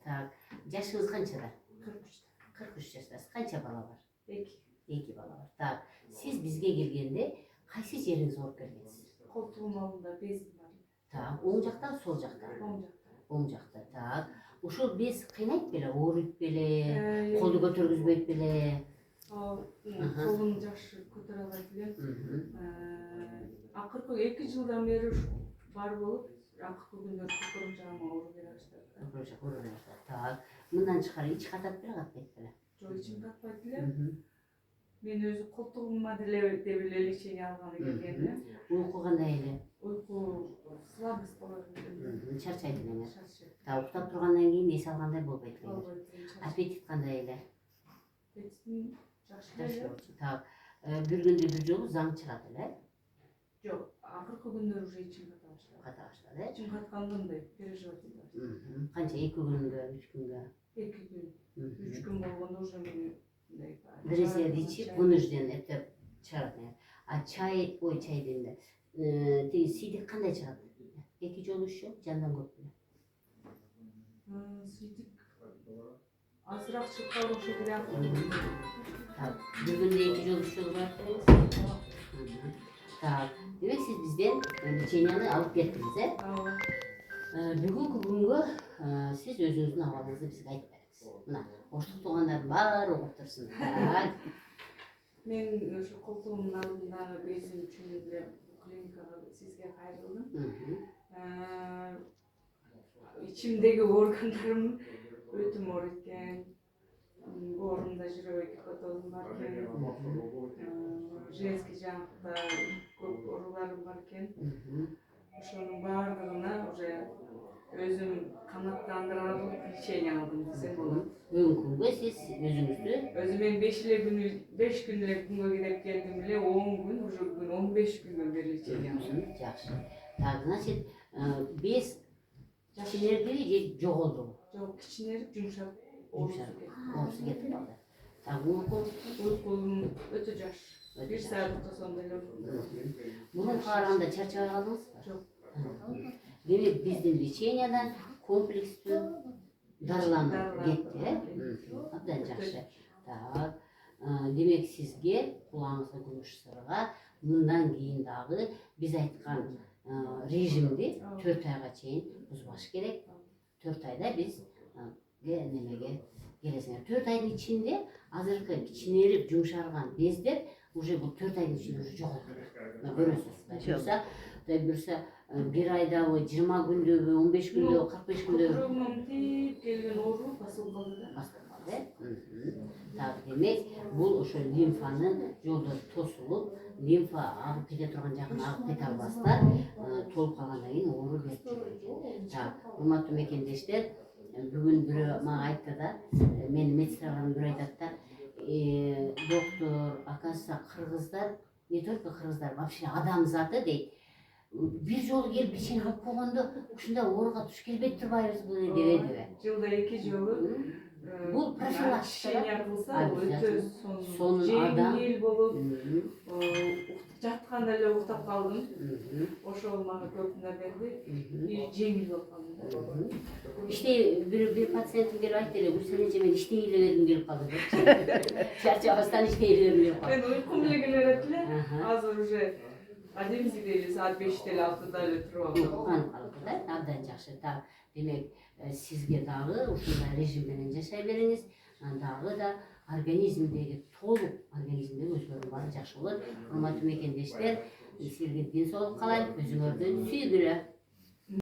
Так, жашыңыз канчада? 43. 43 жаштасыз. Канча бала бар? 2. 2 бала бар. Так, сиз бизге келгенде кайсы жериңиз ооруп келгенсиз? Колтугум алдында безим бар. Так, оң жакта, сол жакта? Оң жакта. Оң жакта. Так, ушул без кыйнайт беле, ооруйт беле, колду көтөргүзбөйт беле? Колум жакшы көтөрө албайт элем. Акыркы 2 жылдан бери бар болуп, акыркы күндөрү көкөрөк ооруп келе баштады. Көкөрөк ооруп келе баштады. Так, мындан тышкары ич катат беле, катпайт беле? Жок, ичим катпайт элем. Мен өзү колтугума деле деп эле лечение алганы келгенде. Уйку кандай эле? Уйку слабость болот. Чарчайт элеңиз. Так, уктап тургандан кийин эс алгандай болбойт элеңиз. Аппетит кандай эле? Аппетитим жакшы эле. Так, бир күндө бир жолу заң чыгат эле? Жок, акыркы күндөрү уже ичим ката баштады. Ката баштады, Ичим катканда мындай переживать эте баштадым. Канча, 2 күнгө, 3 күнгө? 2 күн. 3 күн болгондо уже мени мындай Дресерди ичип, вынужден эптеп чыгарат. А чай, чай дейм да. Тиги сийдик кандай чыгат? 2 жолу 3 жолу, жандан көп беле? Сийдик азыраак чыгып калды окшойт эле. Так, бир күндө 2 жолу 3 жолу барып келеңиз? Так, демек сиз бизден леченияны алып кеттиңиз, Бүгүнкү күнгө сиз өзүңүздүн абалыңызды бизге айтып бериңиз. Мына, оштук туугандардын баары угуп турсун. Мен ошо колтугумдун алдындагы безим үчүн эле клиникага сизге кайрылдым. Ичимдеги органдарым өтө ооруйт экен. Боорумда жүрөк катоозум бар экен. Женский жакта көп ооруларым бар экен. Ошонун баардыгына уже өзүм канааттандыра алып лечение алдым десем болот. Бүгүнкү күнгө сиз өзүңүздү Мен 5 күн эле күнгө кидеп келдим эле, 10 күн, уже бүгүн 15 күндөн бери лечение алдым. Жакшы. Так, значит, без кичинердиби же жоголдубу? Жок, кичинерип жумшап оорусу кетип калды. Так, уйкум өтө жакшы. 1 саат уктасам деле. Мурунку караганда чарчабай калдыңызбы? Жок. Демек биздин лечениядан комплекстүү дарыланып кетти, Абдан жакшы. Так, демек сизге кулагыңызга күмүш сырга мындан кийин дагы биз айткан режимди 4 айга чейин бузбаш керек. 4 айда биз немеге келесиңер. 4 айдын ичинде азыркы кичинерип жумшарган бездер уже бул 4 айдын ичинде уже жоголду. Көрөсүз. Буюрса 1 айдабы, 20 күндөбү, 15 күндөбү, 45 күндөбү? Көкүрөгүмөн тийип келген оору басылып калды да. Басылып калды. Так, демек бул ошо лимфанын жолдору тосулуп, лимфа агып кете турган жагына агып кете албастан толуп калгандан кийин оору берип жүрөт. Так, урматтуу мекендештер, бүгүн бирөө мага айтты да, менин медсестраларым бирөө айтат да, доктор, оказывается, кыргыздар, не только кыргыздар, вообще адам заты дейт. Бир жолу келип лечение алып койгондо ушундай ооруга туш келбей турбайбызбы дебедиби? Жылда 2 жолу бул профилактика кылса, өтө сонун адам жеңил болуп, жатканда эле уктап калдым. Ошол мага көп нерсе берди. Жеңил болуп калдым. İşte bir patsiyentim gelip ayt dedi, bu sene cemen işteyle verdim gelip kaldı. Çarçabastan işteyle verdim gelip kaldı. Ben uykum bile gelerek bile, hazır уже ademsi değil, saat 5'te 6'da öyle turup aldım. Uykun kalıp da, abdan жақсы. Demek sizge dağı uşunday rejim menен жашай бериңиz, dağı da organizmdeki толук организмдеги өзгөрүүлөр жақсы болот. Урматтуу мекендештер, силерге ден соолук каалайм, өзүңөрдү сүйгүлө.